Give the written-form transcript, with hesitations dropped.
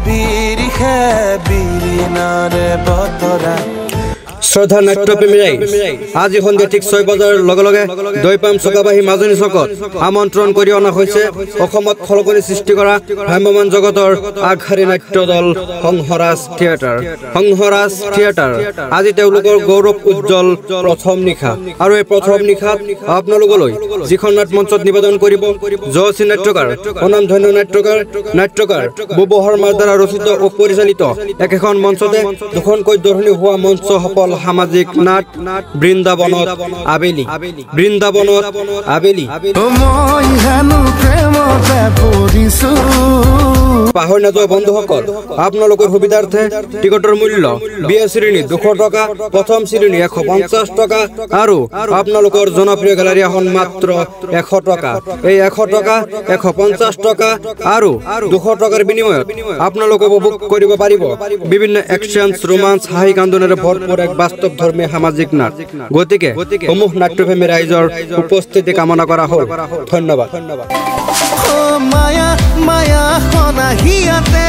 বিৰি নাৰে বতৰা শ্ৰদ্ধা নাট্যপ্ৰেমীৰাই আজি সন্ধিয়া ঠিক 6 বজাৰ লগে লগে দৈপাম চকাবাহী মাজনী চকত আমন্ত্ৰণ কৰি অনা হৈছে অসমত খলকনি সৃষ্টি কৰা ভ্ৰাম্যমান জগতৰ আগশাৰী নাট্য দল সংহৰাজ থিয়েটাৰ আজি তেওঁলোকৰ গৌৰৱ উজ্জ্বল প্ৰথম নিশা আৰু এই প্ৰথম নিশাত আপোনালোকলৈ যিখন নাট মঞ্চত নিবেদন কৰিব জয়শ্ৰী নাট্যকাৰ অনামধন্য নাট্যকাৰ বুবহৰ দ্বাৰা ৰচিত ও পৰিচালিত একেখন মঞ্চতে দুখনকৈ দৰ্শনী হোৱা মঞ্চ সফল সামাজিক নাট বৃন্দাবনত আবেলি পাহৰি নাযোৱা বন্ধুসকল আপোনালোকৰ সুবিধাৰ্থে টিকটৰ মূল্য বিয়া শ্ৰেণী 200 টকা প্ৰথম শ্ৰেণী 150 টকা আৰু আপোনালোকৰ জনপ্ৰিয় গেলাৰী এখন মাত্ৰ 100 টকা এই 100 টকা 150 টকা আৰু 200 টকাৰ বিনিময়ত আপোনালোক উপভোগ কৰিব পাৰিব বিভিন্ন একচন ৰোমান্স হাঁহি কান্দোনেৰে ভৰপূৰ এক বাস্তৱ ধৰ্মী সামাজিক নাট গতিকে সমূহ নাট্যপ্ৰেমী ৰাইজৰ উপস্থিতি কামনা কৰা হ'ল ধন্যবাদ মায়া মায়া হনাহিয়াতে